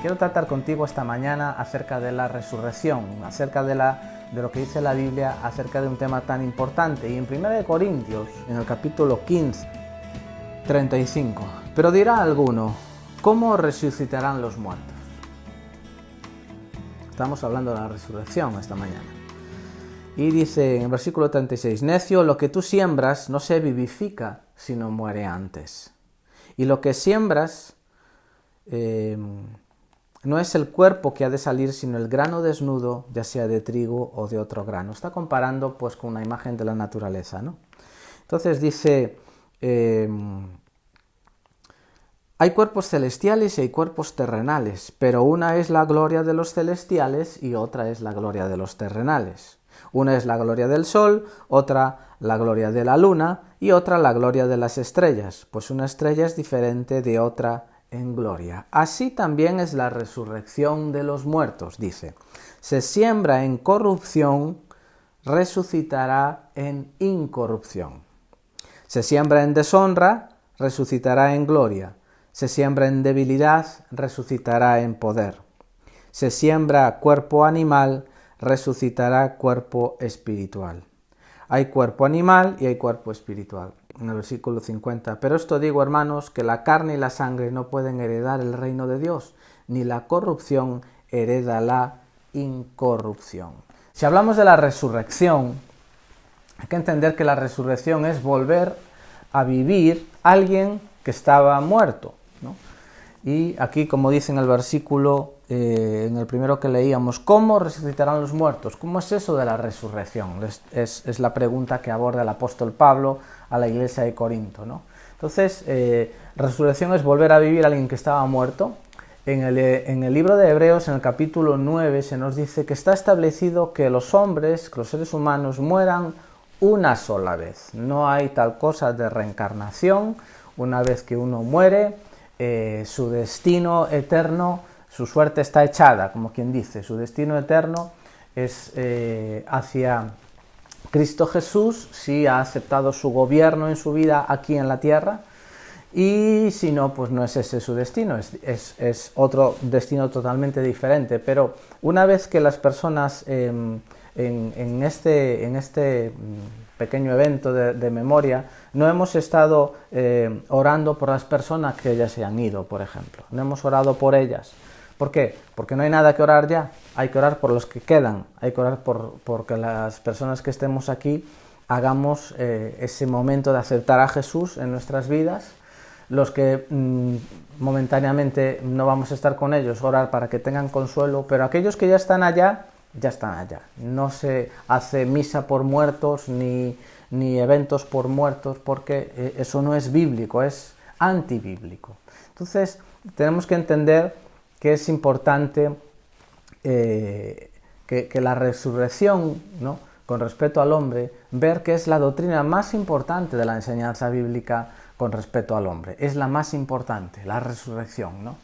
quiero tratar contigo esta mañana acerca de la resurrección, acerca de lo que dice la Biblia acerca de un tema tan importante. Y en 1 Corintios, en el capítulo 15, 35, pero dirá alguno, ¿cómo resucitarán los muertos? Estamos hablando de la resurrección esta mañana. Y dice en el versículo 36, necio, lo que tú siembras no se vivifica, sino muere antes. Y lo que siembras no es el cuerpo que ha de salir, sino el grano desnudo, ya sea de trigo o de otro grano. Está comparando pues con una imagen de la naturaleza, ¿no? Entonces dice, hay cuerpos celestiales y hay cuerpos terrenales, pero una es la gloria de los celestiales y otra es la gloria de los terrenales. Una es la gloria del sol, otra la gloria de la luna y otra la gloria de las estrellas, pues una estrella es diferente de otra en gloria. Así también es la resurrección de los muertos, dice. Se siembra en corrupción, resucitará en incorrupción. Se siembra en deshonra, resucitará en gloria. Se siembra en debilidad, resucitará en poder. Se siembra cuerpo animal, resucitará cuerpo espiritual. Hay cuerpo animal y hay cuerpo espiritual. En el versículo 50. Pero esto digo, hermanos, que la carne y la sangre no pueden heredar el reino de Dios, ni la corrupción hereda la incorrupción. Si hablamos de la resurrección, hay que entender que la resurrección es volver a vivir alguien que estaba muerto, ¿no? Y aquí, como dice en el versículo, en el primero que leíamos, ¿cómo resucitarán los muertos? ¿Cómo es eso de la resurrección? Es la pregunta que aborda el apóstol Pablo a la iglesia de Corinto, ¿no? Entonces, resurrección es volver a vivir a alguien que estaba muerto. En el libro de Hebreos, en el capítulo 9, se nos dice que está establecido que los hombres, que los seres humanos, mueran una sola vez. No hay tal cosa de reencarnación. Una vez que uno muere, su destino eterno, su suerte está echada, como quien dice. Su destino eterno es hacia Cristo Jesús, si ha aceptado su gobierno en su vida aquí en la tierra, y si no, pues no es ese su destino, es otro destino totalmente diferente. Pero una vez que las personas en este pequeño evento de memoria, no hemos estado orando por las personas que ya se han ido, por ejemplo. No hemos orado por ellas. ¿Por qué? Porque no hay nada que orar ya. Hay que orar por los que quedan. Hay que orar porque las personas que estemos aquí hagamos ese momento de aceptar a Jesús en nuestras vidas. Los que momentáneamente no vamos a estar con ellos, orar para que tengan consuelo. Pero aquellos que ya están allá, ya están allá. No se hace misa por muertos ni eventos por muertos, porque eso no es bíblico, es antibíblico. Entonces tenemos que entender que es importante que la resurrección, ¿no?, con respecto al hombre, ver que es la doctrina más importante de la enseñanza bíblica con respecto al hombre. Es la más importante, la resurrección, ¿no?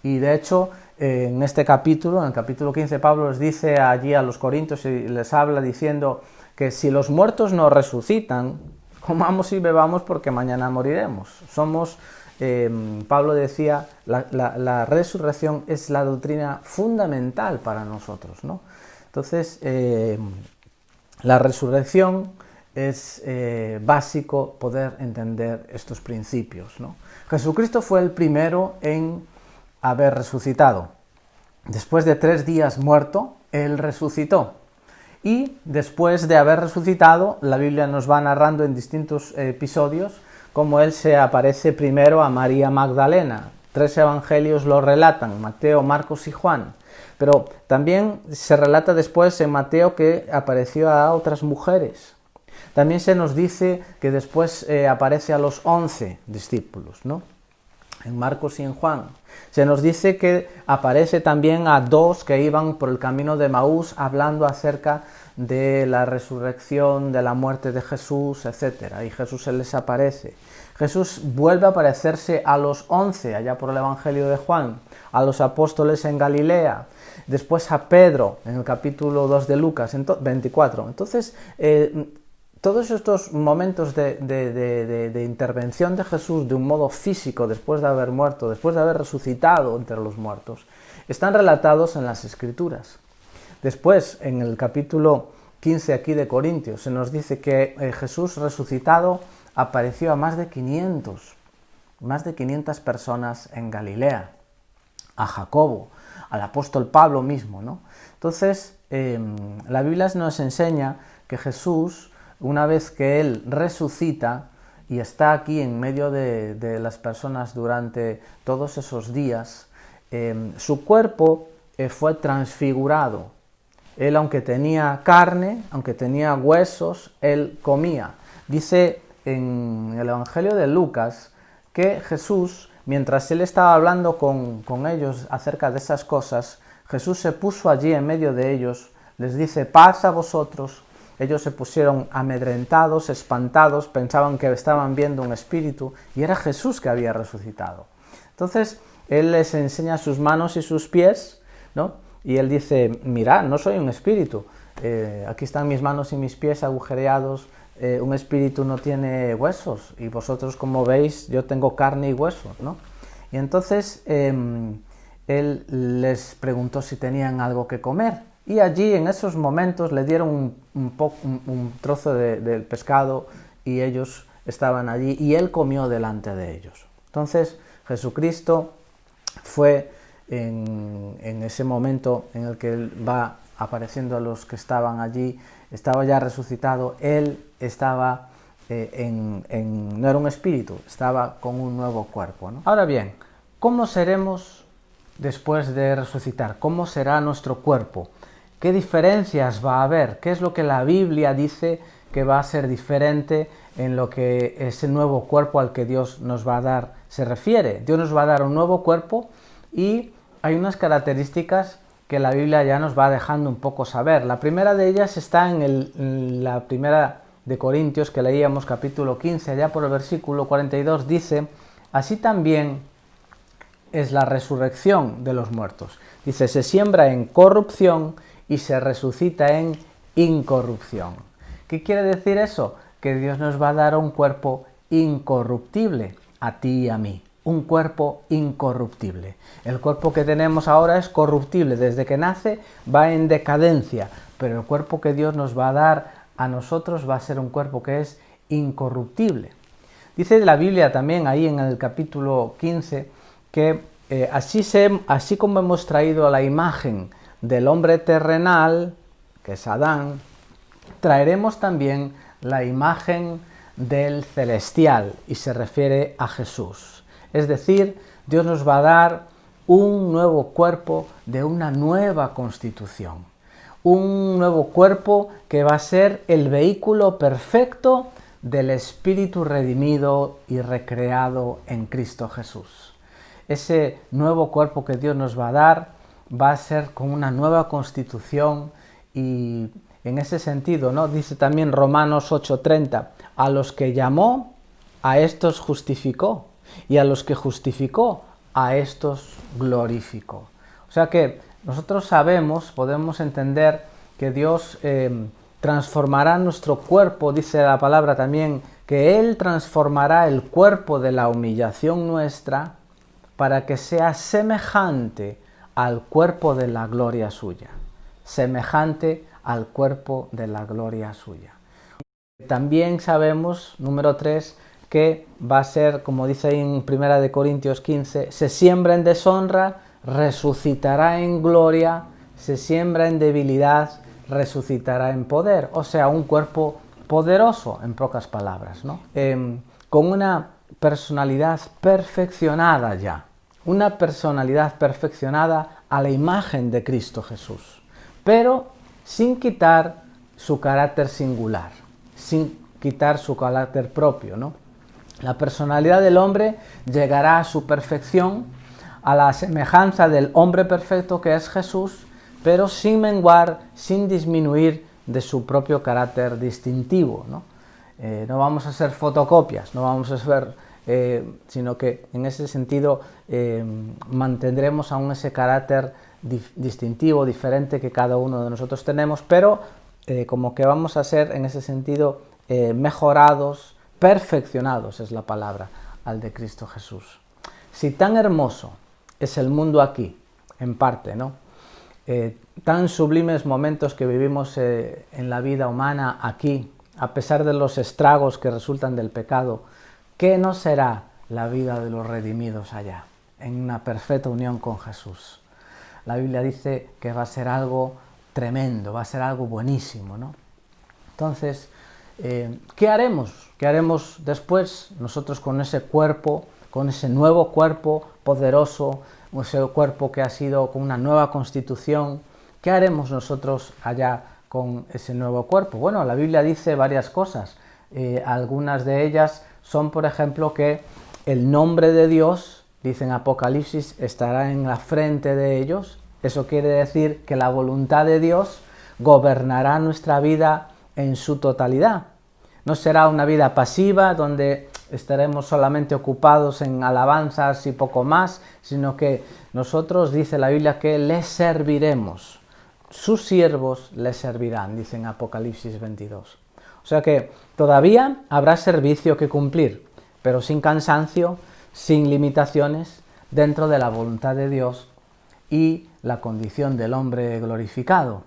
Y de hecho, en este capítulo, en el capítulo 15, Pablo les dice allí a los corintios y les habla diciendo que si los muertos no resucitan, comamos y bebamos porque mañana moriremos. Pablo decía, la resurrección es la doctrina fundamental para nosotros, ¿no? Entonces, la resurrección es básico poder entender estos principios, ¿no? Jesucristo fue el primero en haber resucitado. Después de 3 días muerto, Él resucitó. Y después de haber resucitado, la Biblia nos va narrando en distintos episodios cómo Él se aparece primero a María Magdalena. 3 evangelios lo relatan, Mateo, Marcos y Juan. Pero también se relata después en Mateo que apareció a otras mujeres. También se nos dice que después aparece a los 11 discípulos, ¿no?, en Marcos y en Juan. Se nos dice que aparece también a 2 que iban por el camino de Maús hablando acerca de la resurrección, de la muerte de Jesús, etc. Y Jesús se les aparece. Jesús vuelve a aparecerse a los 11, allá por el Evangelio de Juan, a los apóstoles en Galilea, después a Pedro, en el capítulo 2 de Lucas, 24. Entonces, todos estos momentos de intervención de Jesús de un modo físico, después de haber muerto, después de haber resucitado entre los muertos, están relatados en las Escrituras. Después, en el capítulo 15 aquí de Corintios, se nos dice que Jesús resucitado apareció a más de 500 personas en Galilea, a Jacobo, al apóstol Pablo mismo, ¿no? Entonces, la Biblia nos enseña que Jesús, una vez que Él resucita y está aquí en medio de las personas durante todos esos días, su cuerpo fue transfigurado. Él, aunque tenía carne, aunque tenía huesos, Él comía. Dice en el Evangelio de Lucas que Jesús, mientras Él estaba hablando con ellos acerca de esas cosas, Jesús se puso allí en medio de ellos, les dice, paz a vosotros. Ellos se pusieron amedrentados, espantados, pensaban que estaban viendo un espíritu, y era Jesús que había resucitado. Entonces, Él les enseña sus manos y sus pies, ¿no? Y Él dice, mirad, no soy un espíritu, aquí están mis manos y mis pies agujereados, un espíritu no tiene huesos, y vosotros, como veis, yo tengo carne y huesos, ¿no? Y entonces Él les preguntó si tenían algo que comer, y allí en esos momentos le dieron un trozo del pescado, y ellos estaban allí, y Él comió delante de ellos. Entonces Jesucristo fue en ese momento en el que Él va apareciendo a los que estaban allí, estaba ya resucitado, Él estaba no era un espíritu, estaba con un nuevo cuerpo, ¿no? Ahora bien, ¿cómo seremos después de resucitar? ¿Cómo será nuestro cuerpo? ¿Qué diferencias va a haber? ¿Qué es lo que la Biblia dice que va a ser diferente en lo que ese nuevo cuerpo al que Dios nos va a dar se refiere? Dios nos va a dar un nuevo cuerpo y hay unas características que la Biblia ya nos va dejando un poco saber. La primera de ellas está en la primera de Corintios, que leíamos capítulo 15, allá por el versículo 42, dice, así también es la resurrección de los muertos. Dice, se siembra en corrupción y se resucita en incorrupción. ¿Qué quiere decir eso? Que Dios nos va a dar un cuerpo incorruptible, a ti y a mí. Un cuerpo incorruptible. El cuerpo que tenemos ahora es corruptible, desde que nace va en decadencia, pero el cuerpo que Dios nos va a dar a nosotros va a ser un cuerpo que es incorruptible. Dice la Biblia también ahí en el capítulo 15 que así como hemos traído la imagen del hombre terrenal, que es Adán, traeremos también la imagen del celestial, y se refiere a Jesús. Es decir, Dios nos va a dar un nuevo cuerpo de una nueva constitución. Un nuevo cuerpo que va a ser el vehículo perfecto del Espíritu redimido y recreado en Cristo Jesús. Ese nuevo cuerpo que Dios nos va a dar va a ser con una nueva constitución, y en ese sentido, ¿no? Dice también Romanos 8:30, a los que llamó, a estos justificó, y a los que justificó, a estos glorificó. O sea que nosotros sabemos, podemos entender que Dios transformará nuestro cuerpo, dice la palabra también, que Él transformará el cuerpo de la humillación nuestra para que sea semejante al cuerpo de la gloria suya. Semejante al cuerpo de la gloria suya. También sabemos, número 3, que va a ser, como dice ahí en 1 Corintios 15, se siembra en deshonra, resucitará en gloria, se siembra en debilidad, resucitará en poder. O sea, un cuerpo poderoso, en pocas palabras, ¿no? Con una personalidad perfeccionada ya, una personalidad perfeccionada a la imagen de Cristo Jesús, pero sin quitar su carácter singular, sin quitar su carácter propio, ¿no? La personalidad del hombre llegará a su perfección, a la semejanza del hombre perfecto que es Jesús, pero sin menguar, sin disminuir de su propio carácter distintivo, ¿no? No vamos a ser fotocopias, no vamos a ser, sino que en ese sentido mantendremos aún ese carácter distintivo, diferente que cada uno de nosotros tenemos, pero como que vamos a ser en ese sentido mejorados, perfeccionados es la palabra, al de Cristo Jesús. Si tan hermoso es el mundo aquí, en parte, ¿no? Tan sublimes momentos que vivimos en la vida humana aquí, a pesar de los estragos que resultan del pecado, ¿qué no será la vida de los redimidos allá, en una perfecta unión con Jesús? La Biblia dice que va a ser algo tremendo, va a ser algo buenísimo, ¿no? Entonces, ¿qué haremos? ¿Qué haremos después nosotros con ese cuerpo, con ese nuevo cuerpo poderoso, ese cuerpo que ha sido con una nueva constitución? ¿Qué haremos nosotros allá con ese nuevo cuerpo? Bueno, la Biblia dice varias cosas. Algunas de ellas son, por ejemplo, que el nombre de Dios, dice en Apocalipsis, estará en la frente de ellos. Eso quiere decir que la voluntad de Dios gobernará nuestra vida en su totalidad. No será una vida pasiva donde estaremos solamente ocupados en alabanzas y poco más, sino que nosotros, dice la Biblia, que les serviremos. Sus siervos les servirán, dice en Apocalipsis 22. O sea que todavía habrá servicio que cumplir, pero sin cansancio, sin limitaciones, dentro de la voluntad de Dios y la condición del hombre glorificado.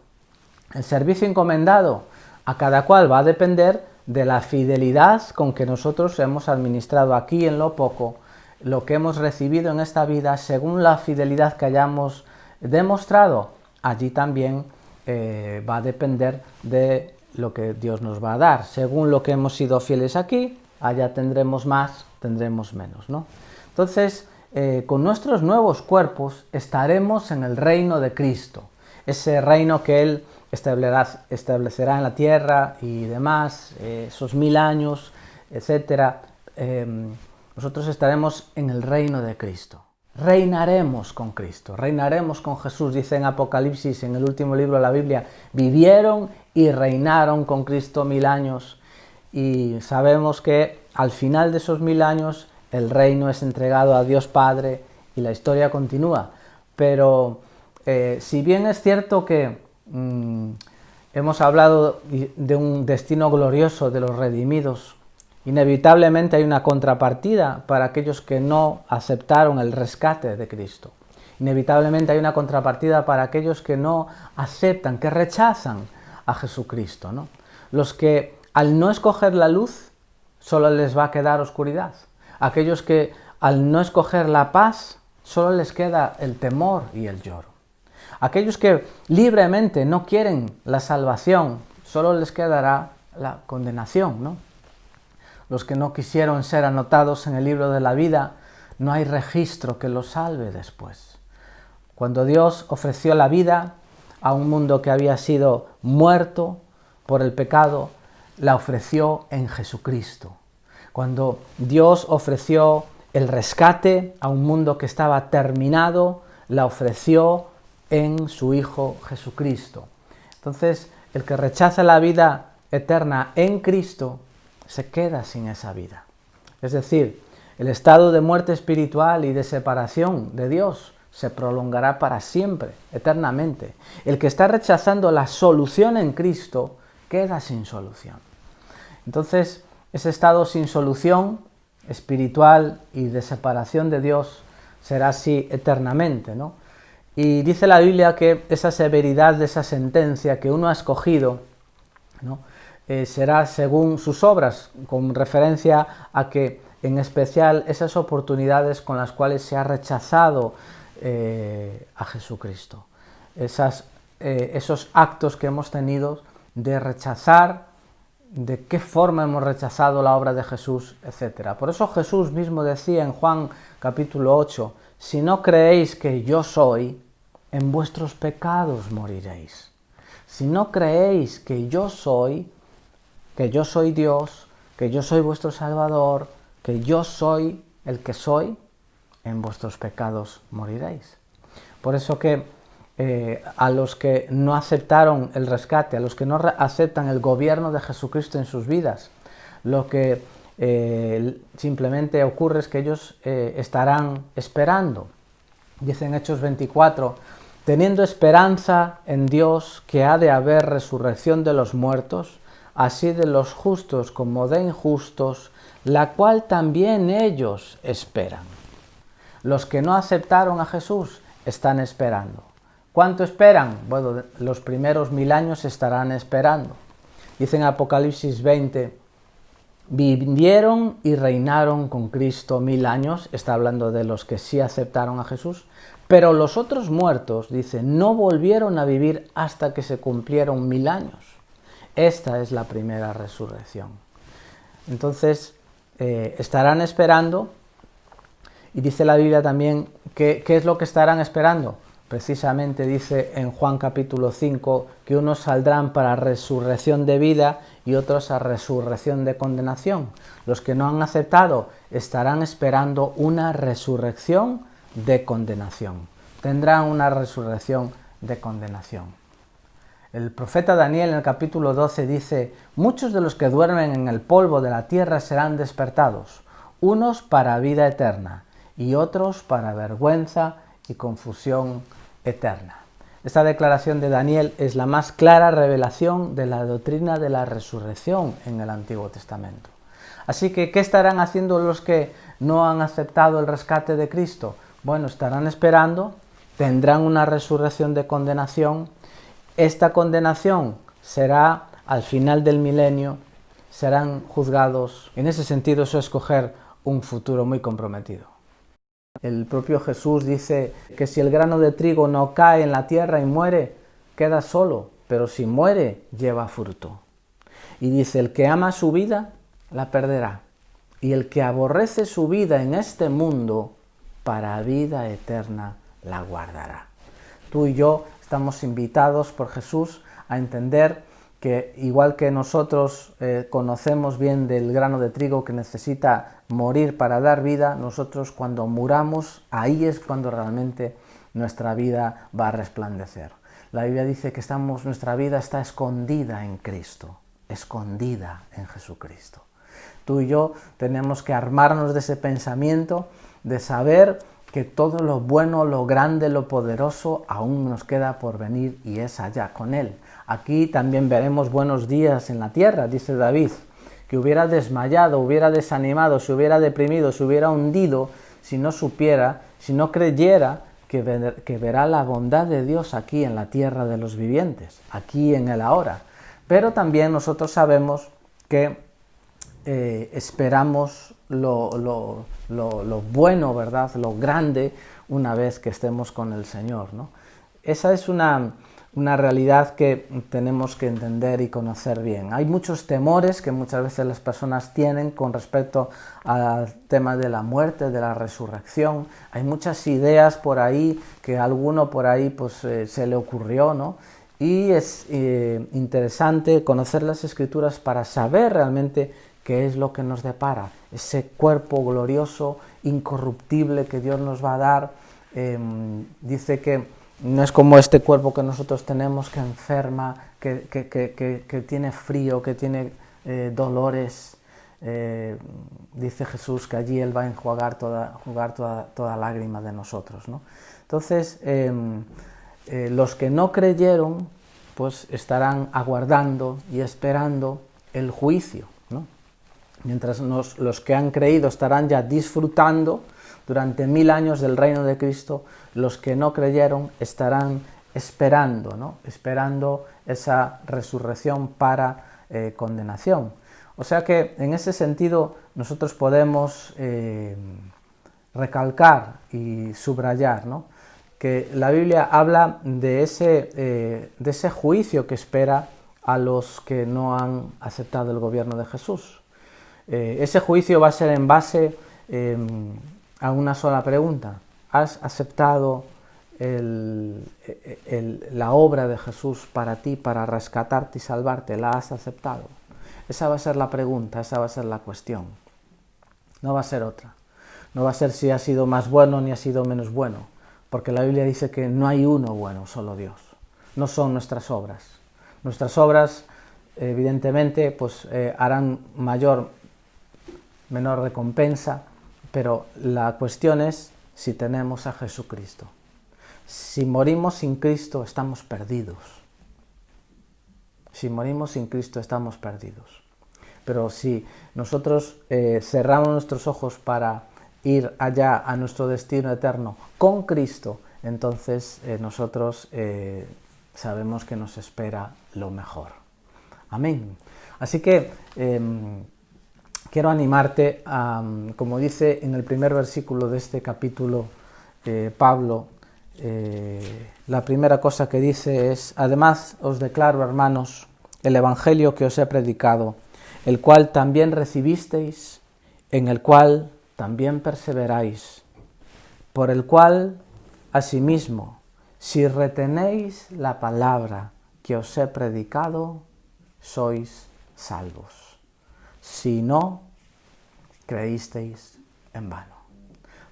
El servicio encomendado a cada cual va a depender de la fidelidad con que nosotros hemos administrado aquí en lo poco, lo que hemos recibido en esta vida, según la fidelidad que hayamos demostrado, allí también va a depender de lo que Dios nos va a dar. Según lo que hemos sido fieles aquí, allá tendremos más, tendremos menos, ¿no? Entonces, con nuestros nuevos cuerpos estaremos en el reino de Cristo, ese reino que Él establecerá en la tierra y demás, esos 1000 años, etc. Nosotros estaremos en el reino de Cristo. Reinaremos con Cristo, reinaremos con Jesús, dice en Apocalipsis, en el último libro de la Biblia, vivieron y reinaron con Cristo 1000 años, y sabemos que al final de esos 1000 años el reino es entregado a Dios Padre y la historia continúa. Pero si bien es cierto que hemos hablado de un destino glorioso de los redimidos, inevitablemente hay una contrapartida para aquellos que no aceptaron el rescate de Cristo. Inevitablemente hay una contrapartida para aquellos que no aceptan, que rechazan a Jesucristo, ¿no? Los que al no escoger la luz solo les va a quedar oscuridad. Aquellos que al no escoger la paz solo les queda el temor y el lloro. Aquellos que libremente no quieren la salvación, solo les quedará la condenación, ¿no? Los que no quisieron ser anotados en el libro de la vida, no hay registro que los salve después. Cuando Dios ofreció la vida a un mundo que había sido muerto por el pecado, la ofreció en Jesucristo. Cuando Dios ofreció el rescate a un mundo que estaba terminado, la ofreció en su Hijo Jesucristo. Entonces, el que rechaza la vida eterna en Cristo se queda sin esa vida. Es decir, el estado de muerte espiritual y de separación de Dios se prolongará para siempre, eternamente. El que está rechazando la solución en Cristo queda sin solución. Entonces, ese estado sin solución espiritual y de separación de Dios será así eternamente, ¿no? Y dice la Biblia que esa severidad de esa sentencia que uno ha escogido, ¿no?, será según sus obras, con referencia a que en especial esas oportunidades con las cuales se ha rechazado a Jesucristo, esos actos que hemos tenido de rechazar, de qué forma hemos rechazado la obra de Jesús, etc. Por eso Jesús mismo decía en Juan capítulo 8, si no creéis que yo soy, en vuestros pecados moriréis. Si no creéis que yo soy Dios, que yo soy vuestro Salvador, que yo soy el que soy, en vuestros pecados moriréis. Por eso que a los que no aceptaron el rescate, a los que no aceptan el gobierno de Jesucristo en sus vidas, lo que simplemente ocurre es que ellos estarán esperando. Dice en Hechos 24, teniendo esperanza en Dios que ha de haber resurrección de los muertos, así de los justos como de injustos, la cual también ellos esperan. Los que no aceptaron a Jesús están esperando. ¿Cuánto esperan? Bueno, los primeros 1000 años estarán esperando. Dice en Apocalipsis 20, vivieron y reinaron con Cristo 1000 años, está hablando de los que sí aceptaron a Jesús, pero los otros muertos, dice, no volvieron a vivir hasta que se cumplieron 1000 años. Esta es la primera resurrección. Entonces, estarán esperando, y dice la Biblia también, ¿qué es lo que estarán esperando? Precisamente dice en Juan capítulo 5 que unos saldrán para resurrección de vida y otros a resurrección de condenación. Los que no han aceptado estarán esperando una resurrección de condenación. Tendrán una resurrección de condenación. El profeta Daniel en el capítulo 12 dice, muchos de los que duermen en el polvo de la tierra serán despertados, unos para vida eterna y otros para vergüenza y confusión eterna. Esta declaración de Daniel es la más clara revelación de la doctrina de la resurrección en el Antiguo Testamento. Así que, ¿qué estarán haciendo los que no han aceptado el rescate de Cristo? Bueno, estarán esperando, tendrán una resurrección de condenación. Esta condenación será al final del milenio, serán juzgados. En ese sentido, eso es escoger un futuro muy comprometido. El propio Jesús dice que si el grano de trigo no cae en la tierra y muere, queda solo, pero si muere, lleva fruto. Y dice, el que ama su vida, la perderá. Y el que aborrece su vida en este mundo, para vida eterna la guardará. Tú y yo estamos invitados por Jesús a entender que igual que nosotros conocemos bien del grano de trigo que necesita morir para dar vida, nosotros cuando muramos, ahí es cuando realmente nuestra vida va a resplandecer. La Biblia dice que nuestra vida está escondida en Cristo, escondida en Jesucristo. Tú y yo tenemos que armarnos de ese pensamiento, de saber que todo lo bueno, lo grande, lo poderoso aún nos queda por venir y es allá con Él. Aquí también veremos buenos días en la tierra, dice David, que hubiera desmayado, hubiera desanimado, se hubiera deprimido, se hubiera hundido si no supiera, si no creyera que verá la bondad de Dios aquí en la tierra de los vivientes, aquí en el ahora. Pero también nosotros sabemos que esperamos lo bueno, ¿verdad? Lo grande una vez que estemos con el Señor, ¿no? Esa es una realidad que tenemos que entender y conocer bien. Hay muchos temores que muchas veces las personas tienen con respecto al tema de la muerte, de la resurrección. Hay muchas ideas por ahí que a alguno por ahí pues, se le ocurrió, ¿no? Y es interesante conocer las Escrituras para saber realmente qué es lo que nos depara, ese cuerpo glorioso, incorruptible que Dios nos va a dar. Dice que no es como este cuerpo que nosotros tenemos, que enferma, que tiene frío, que tiene dolores. Dice Jesús que allí Él va a enjuagar toda lágrima de nosotros, ¿no? Entonces, los que no creyeron, pues estarán aguardando y esperando el juicio, ¿no? Mientras los que han creído estarán ya disfrutando durante 1000 años del reino de Cristo, los que no creyeron estarán esperando, ¿no? Esperando esa resurrección para condenación. O sea que en ese sentido nosotros podemos recalcar y subrayar, ¿no? Que la Biblia habla de ese juicio que espera a los que no han aceptado el gobierno de Jesús. Ese juicio va a ser en base a una sola pregunta. ¿Has aceptado la obra de Jesús para ti, para rescatarte y salvarte? ¿La has aceptado? Esa va a ser la pregunta, esa va a ser la cuestión. No va a ser otra. No va a ser si has sido más bueno ni has sido menos bueno, porque la Biblia dice que no hay uno bueno, solo Dios. No son nuestras obras. Nuestras obras, evidentemente, pues harán menor recompensa, pero la cuestión es si tenemos a Jesucristo. Si morimos sin Cristo, estamos perdidos. Si morimos sin Cristo, estamos perdidos. Pero si nosotros cerramos nuestros ojos para ir allá a nuestro destino eterno con Cristo, entonces nosotros sabemos que nos espera lo mejor. Amén. Así que quiero animarte a, como dice en el primer versículo de este capítulo, Pablo, la primera cosa que dice es: además os declaro, hermanos, el evangelio que os he predicado, el cual también recibisteis, en el cual también perseveráis, por el cual, asimismo, si retenéis la palabra que os he predicado, sois salvos. Si no, creísteis en vano.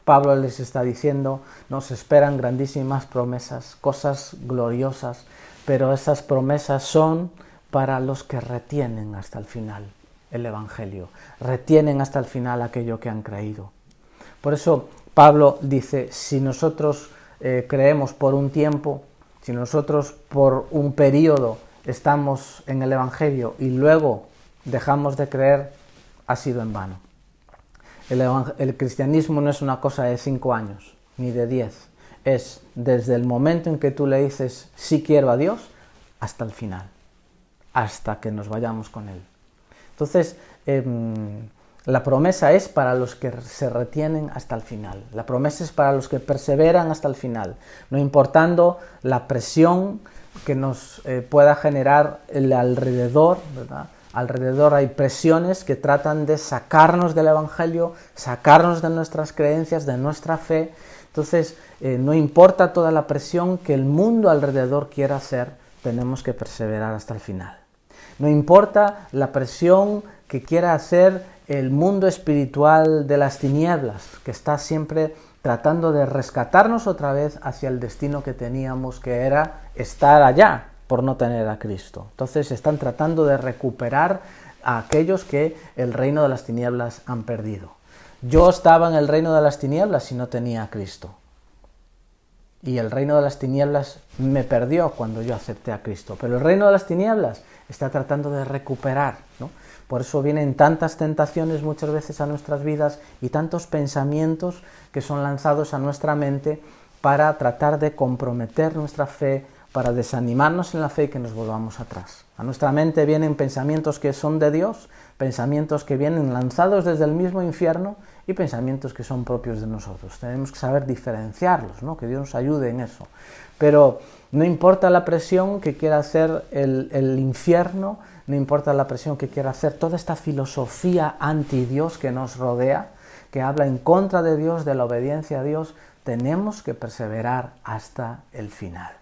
Pablo les está diciendo, nos esperan grandísimas promesas, cosas gloriosas, pero esas promesas son para los que retienen hasta el final el Evangelio, retienen hasta el final aquello que han creído. Por eso Pablo dice, si nosotros creemos por un tiempo, si nosotros por un periodo estamos en el Evangelio y luego dejamos de creer, ha sido en vano. El cristianismo no es una cosa de 5 años, ni de 10. Es desde el momento en que tú le dices sí quiero a Dios, hasta el final, hasta que nos vayamos con Él. Entonces, la promesa es para los que se retienen hasta el final. La promesa es para los que perseveran hasta el final, no importando la presión que nos pueda generar el alrededor, ¿verdad? Alrededor hay presiones que tratan de sacarnos del Evangelio, sacarnos de nuestras creencias, de nuestra fe. Entonces, no importa toda la presión que el mundo alrededor quiera hacer, tenemos que perseverar hasta el final. No importa la presión que quiera hacer el mundo espiritual de las tinieblas, que está siempre tratando de rescatarnos otra vez hacia el destino que teníamos, que era estar allá, por no tener a Cristo. Entonces están tratando de recuperar a aquellos que el reino de las tinieblas han perdido. Yo estaba en el reino de las tinieblas y no tenía a Cristo. Y el reino de las tinieblas me perdió cuando yo acepté a Cristo. Pero el reino de las tinieblas está tratando de recuperar, ¿no? Por eso vienen tantas tentaciones muchas veces a nuestras vidas y tantos pensamientos que son lanzados a nuestra mente para tratar de comprometer nuestra fe, para desanimarnos en la fe y que nos volvamos atrás. A nuestra mente vienen pensamientos que son de Dios, pensamientos que vienen lanzados desde el mismo infierno y pensamientos que son propios de nosotros. Tenemos que saber diferenciarlos, ¿no? Que Dios nos ayude en eso. Pero no importa la presión que quiera hacer el infierno, no importa la presión que quiera hacer toda esta filosofía anti-Dios que nos rodea, que habla en contra de Dios, de la obediencia a Dios, tenemos que perseverar hasta el final.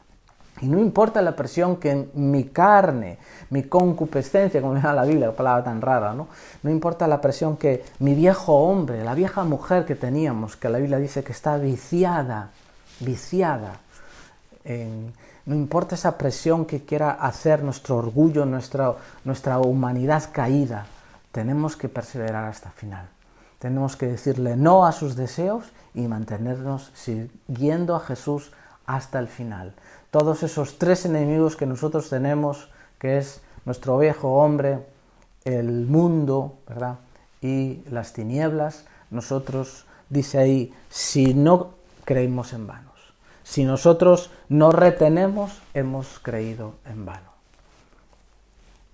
Y no importa la presión que en mi carne, mi concupiscencia, como llama la Biblia, la palabra tan rara, ¿no? No importa la presión que mi viejo hombre, la vieja mujer que teníamos, que la Biblia dice que está viciada, no importa esa presión que quiera hacer nuestro orgullo, nuestra humanidad caída, tenemos que perseverar hasta el final. Tenemos que decirle no a sus deseos y mantenernos siguiendo a Jesús hasta el final. Todos esos 3 enemigos que nosotros tenemos, que es nuestro viejo hombre, el mundo, ¿verdad? Y las tinieblas, nosotros, dice ahí, si no creímos en vanos, si nosotros no retenemos, hemos creído en vano.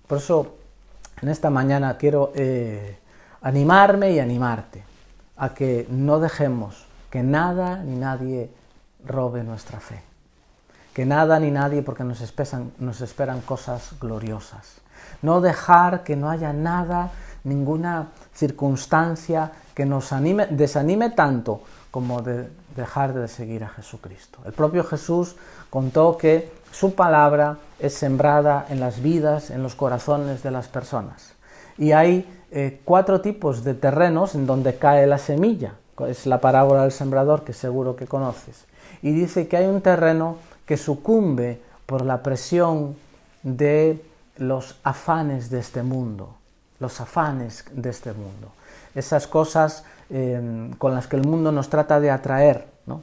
Por eso, en esta mañana quiero animarme y animarte a que no dejemos que nada ni nadie robe nuestra fe. Que nada ni nadie, porque nos esperan cosas gloriosas. No dejar que no haya nada, ninguna circunstancia que nos desanime tanto como de dejar de seguir a Jesucristo. El propio Jesús contó que su palabra es sembrada en las vidas, en los corazones de las personas. Y hay 4 tipos de terrenos en donde cae la semilla. Es la parábola del sembrador que seguro que conoces. Y dice que hay un terreno que sucumbe por la presión de los afanes de este mundo, esas cosas con las que el mundo nos trata de atraer, ¿no?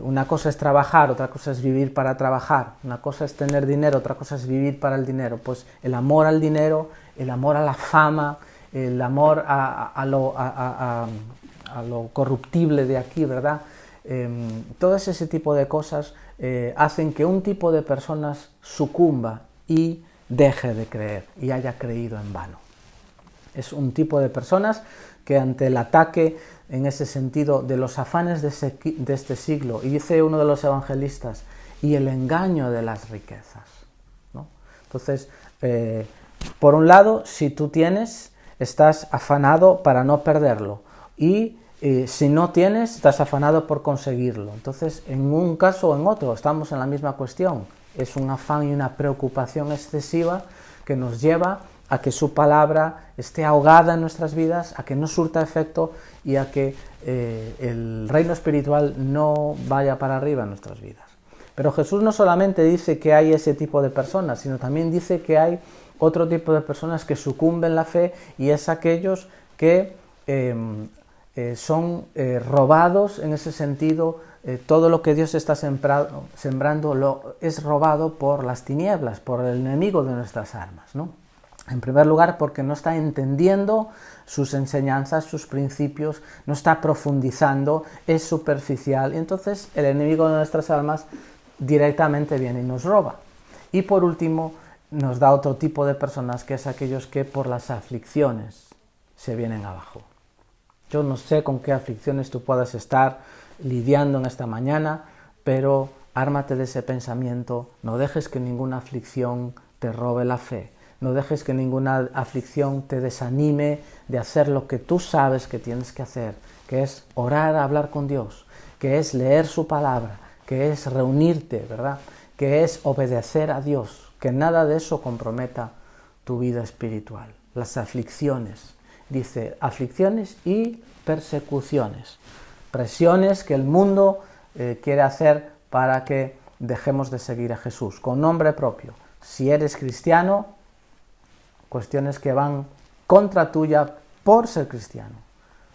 Una cosa es trabajar, otra cosa es vivir para trabajar, una cosa es tener dinero, otra cosa es vivir para el dinero. Pues el amor al dinero, el amor a la fama, el amor a lo corruptible de aquí, ¿verdad? Todas ese tipo de cosas hacen que un tipo de personas sucumba y deje de creer y haya creído en vano. Es un tipo de personas que ante el ataque, en ese sentido, de los afanes de este siglo, y dice uno de los evangelistas, y el engaño de las riquezas, ¿no? Entonces, por un lado, si tú tienes, estás afanado para no perderlo, y si no tienes, estás afanado por conseguirlo. Entonces, en un caso o en otro, estamos en la misma cuestión. Es un afán y una preocupación excesiva que nos lleva a que su palabra esté ahogada en nuestras vidas, a que no surta efecto y a que el reino espiritual no vaya para arriba en nuestras vidas. Pero Jesús no solamente dice que hay ese tipo de personas, sino también dice que hay otro tipo de personas que sucumben la fe, y es aquellos que son robados en ese sentido. Todo lo que Dios está sembrando es robado por las tinieblas, por el enemigo de nuestras almas, ¿no? En primer lugar, porque no está entendiendo sus enseñanzas, sus principios, no está profundizando, es superficial, y entonces el enemigo de nuestras almas directamente viene y nos roba. Y por último, nos da otro tipo de personas, que es aquellos que por las aflicciones se vienen abajo. Yo no sé con qué aflicciones tú puedas estar lidiando en esta mañana, pero ármate de ese pensamiento, no dejes que ninguna aflicción te robe la fe. No dejes que ninguna aflicción te desanime de hacer lo que tú sabes que tienes que hacer, que es orar, hablar con Dios, que es leer su palabra, que es reunirte, ¿verdad? Que es obedecer a Dios, que nada de eso comprometa tu vida espiritual. Las aflicciones, dice, aflicciones y persecuciones, presiones que el mundo quiere hacer para que dejemos de seguir a Jesús, con nombre propio. Si eres cristiano, cuestiones que van contra tuya por ser cristiano,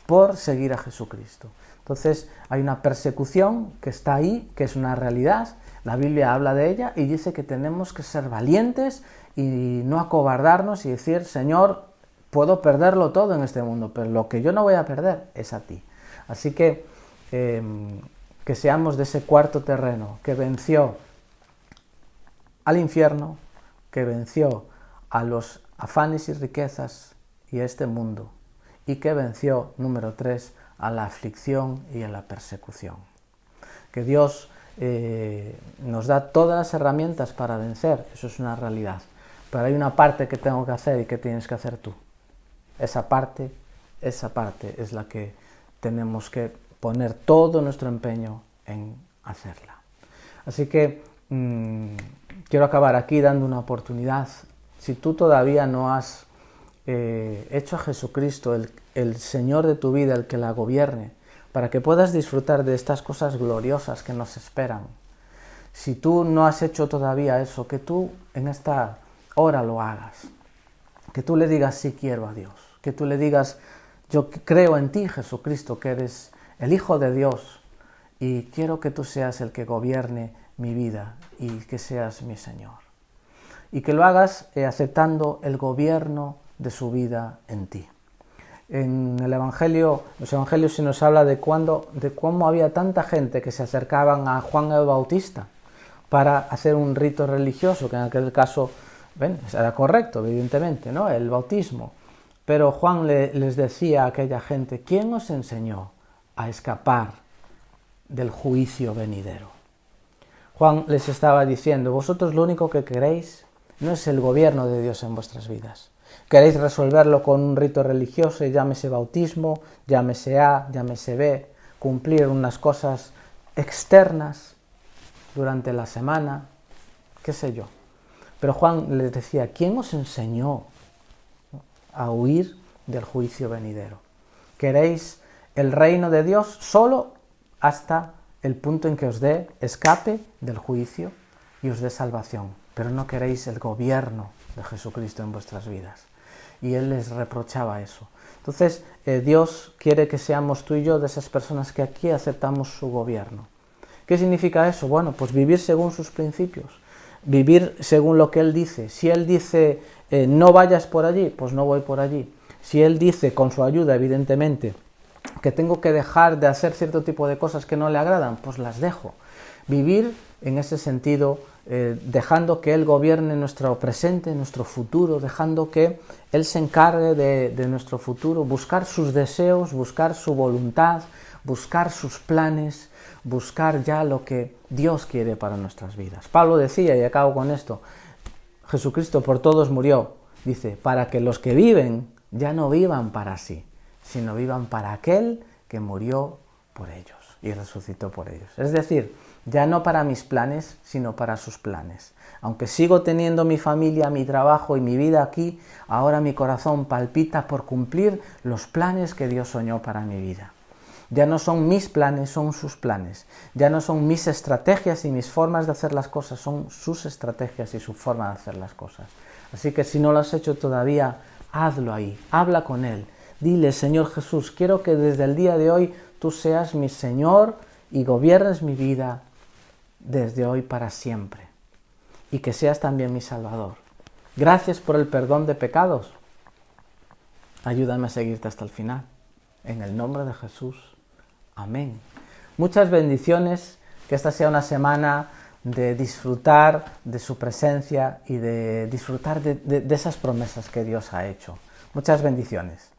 por seguir a Jesucristo. Entonces hay una persecución que está ahí, que es una realidad. La Biblia habla de ella y dice que tenemos que ser valientes y no acobardarnos y decir, Señor, puedo perderlo todo en este mundo, pero lo que yo no voy a perder es a ti. Así que seamos de ese cuarto terreno que venció al infierno, que venció a los afanes y riquezas y este mundo, y que venció, número 3, a la aflicción y a la persecución. Que Dios nos da todas las herramientas para vencer, eso es una realidad, pero hay una parte que tengo que hacer y que tienes que hacer tú. Esa parte es la que tenemos que poner todo nuestro empeño en hacerla. Así que quiero acabar aquí dando una oportunidad. Si tú todavía no has hecho a Jesucristo el Señor de tu vida, el que la gobierne, para que puedas disfrutar de estas cosas gloriosas que nos esperan. Si tú no has hecho todavía eso, que tú en esta hora lo hagas. Que tú le digas sí quiero a Dios. Que tú le digas yo creo en ti, Jesucristo, que eres el Hijo de Dios y quiero que tú seas el que gobierne mi vida y que seas mi Señor. Y que lo hagas aceptando el gobierno de su vida en ti. En los evangelios se nos habla de cómo había tanta gente que se acercaban a Juan el Bautista para hacer un rito religioso, que en aquel caso era correcto, evidentemente, ¿no? El bautismo. Pero Juan les decía a aquella gente, ¿quién os enseñó a escapar del juicio venidero? Juan les estaba diciendo, vosotros lo único que queréis no es el gobierno de Dios en vuestras vidas. Queréis resolverlo con un rito religioso, llámese bautismo, llámese A, llámese B, cumplir unas cosas externas durante la semana, qué sé yo. Pero Juan les decía, ¿quién os enseñó a huir del juicio venidero? Queréis el reino de Dios solo hasta el punto en que os dé escape del juicio y os dé salvación, pero no queréis el gobierno de Jesucristo en vuestras vidas. Y él les reprochaba eso. Entonces, Dios quiere que seamos tú y yo de esas personas que aquí aceptamos su gobierno. ¿Qué significa eso? Bueno, pues vivir según sus principios, vivir según lo que él dice. Si él dice, no vayas por allí, pues no voy por allí. Si él dice, con su ayuda, evidentemente, que tengo que dejar de hacer cierto tipo de cosas que no le agradan, pues las dejo. Vivir en ese sentido, dejando que Él gobierne nuestro presente, nuestro futuro, dejando que Él se encargue de nuestro futuro, buscar sus deseos, buscar su voluntad, buscar sus planes, buscar ya lo que Dios quiere para nuestras vidas. Pablo decía, y acabo con esto, Jesucristo por todos murió, dice, para que los que viven ya no vivan para sí, sino vivan para aquel que murió por ellos y resucitó por ellos. Es decir, ya no para mis planes, sino para sus planes. Aunque sigo teniendo mi familia, mi trabajo y mi vida aquí, ahora mi corazón palpita por cumplir los planes que Dios soñó para mi vida. Ya no son mis planes, son sus planes. Ya no son mis estrategias y mis formas de hacer las cosas, son sus estrategias y su forma de hacer las cosas. Así que si no lo has hecho todavía, hazlo ahí, habla con Él. Dile, Señor Jesús, quiero que desde el día de hoy tú seas mi Señor y gobiernes mi vida desde hoy para siempre. Y que seas también mi Salvador. Gracias por el perdón de pecados. Ayúdame a seguirte hasta el final. En el nombre de Jesús. Amén. Muchas bendiciones. Que esta sea una semana de disfrutar de su presencia y de disfrutar de esas promesas que Dios ha hecho. Muchas bendiciones.